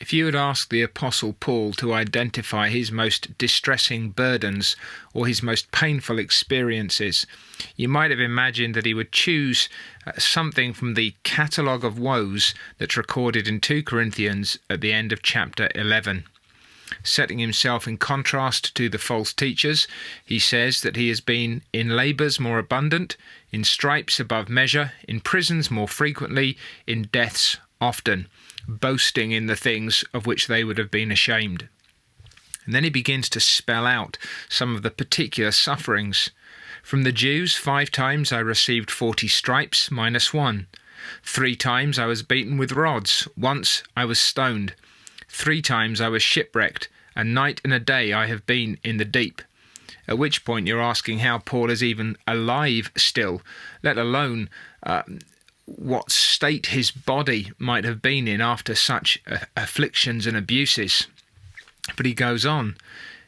If you had asked the Apostle Paul to identify his most distressing burdens or his most painful experiences, you might have imagined that he would choose something from the catalogue of woes that's recorded in 2 Corinthians at the end of chapter 11. Setting himself in contrast to the false teachers, he says that he has been in labours more abundant, in stripes above measure, in prisons more frequently, in deaths often, boasting in the things of which they would have been ashamed. And then he begins to spell out some of the particular sufferings. From the Jews, 5 times I received 40 stripes minus 1. 3 times I was beaten with rods. Once I was stoned. 3 times I was shipwrecked. A night and a day I have been in the deep. At which point you're asking how Paul is even alive still, let alone what state his body might have been in after such afflictions and abuses. But he goes on.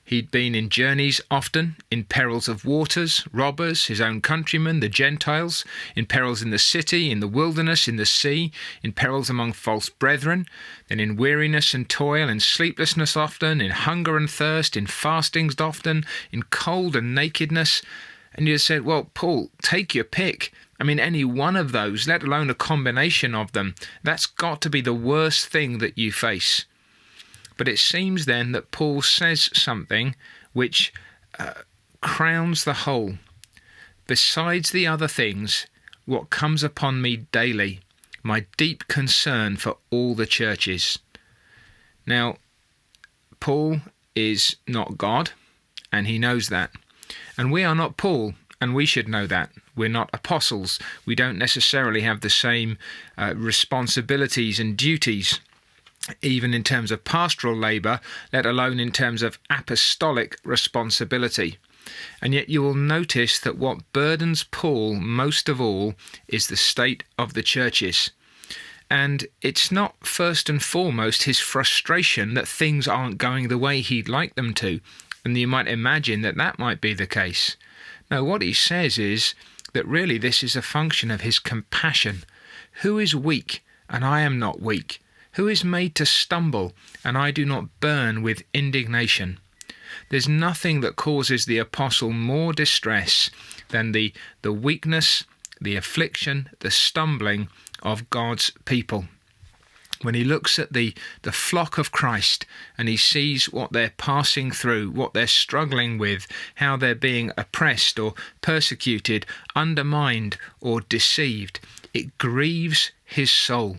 He'd been in journeys often, in perils of waters, robbers, his own countrymen, the Gentiles, in perils in the city, in the wilderness, in the sea, in perils among false brethren, then in weariness and toil, in sleeplessness often, in hunger and thirst, in fastings often, in cold and nakedness. And you said, well, Paul, take your pick. I mean, any one of those, let alone a combination of them, that's got to be the worst thing that you face. But it seems then that Paul says something which crowns the whole. Besides the other things, what comes upon me daily, my deep concern for all the churches. Now, Paul is not God, and he knows that. And we are not Paul, and we should know that. We're not apostles. We don't necessarily have the same responsibilities and duties, even in terms of pastoral labour, let alone in terms of apostolic responsibility. And yet you will notice that what burdens Paul most of all is the state of the churches. And it's not first and foremost his frustration that things aren't going the way he'd like them to. And you might imagine that that might be the case. No, what he says is that really this is a function of his compassion. Who is weak, and I am not weak? Who is made to stumble, and I do not burn with indignation? There's nothing that causes the apostle more distress than the weakness, the affliction, the stumbling of God's people. When he looks at the flock of Christ and he sees what they're passing through, what they're struggling with, how they're being oppressed or persecuted, undermined or deceived, it grieves his soul.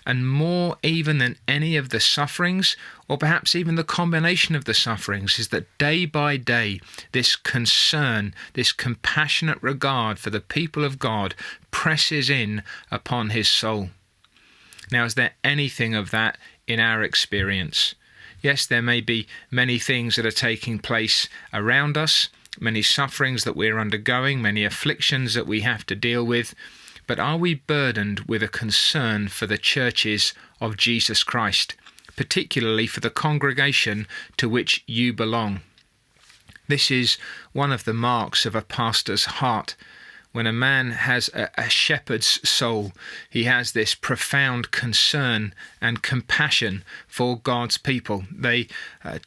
And more even than any of the sufferings, or perhaps even the combination of the sufferings, is that day by day this concern, this compassionate regard for the people of God presses in upon his soul. Now, is there anything of that in our experience? Yes, there may be many things that are taking place around us, many sufferings that we're undergoing, many afflictions that we have to deal with. But are we burdened with a concern for the churches of Jesus Christ, particularly for the congregation to which you belong? This is one of the marks of a pastor's heart. When a man has a shepherd's soul, he has this profound concern and compassion for God's people. They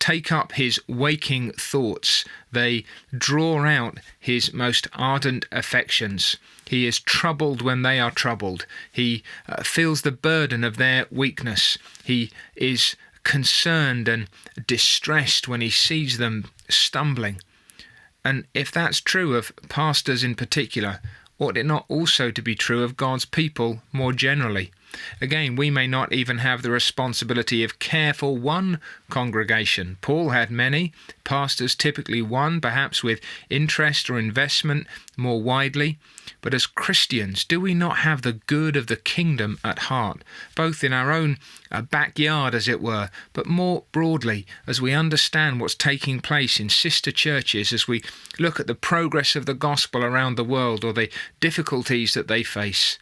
take up his waking thoughts. They draw out his most ardent affections. He is troubled when they are troubled. He feels the burden of their weakness. He is concerned and distressed when he sees them stumbling. And if that's true of pastors in particular, ought it not also to be true of God's people more generally? Again, we may not even have the responsibility of care for one congregation. Paul had many, pastors typically one, perhaps with interest or investment more widely. But as Christians, do we not have the good of the kingdom at heart, both in our own backyard, as it were, but more broadly as we understand what's taking place in sister churches, as we look at the progress of the gospel around the world or the difficulties that they face?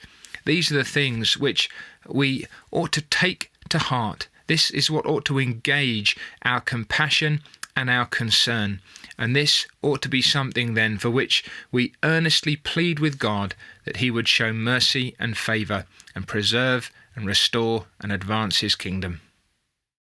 These are the things which we ought to take to heart. This is what ought to engage our compassion and our concern. And this ought to be something then for which we earnestly plead with God that he would show mercy and favour and preserve and restore and advance his kingdom.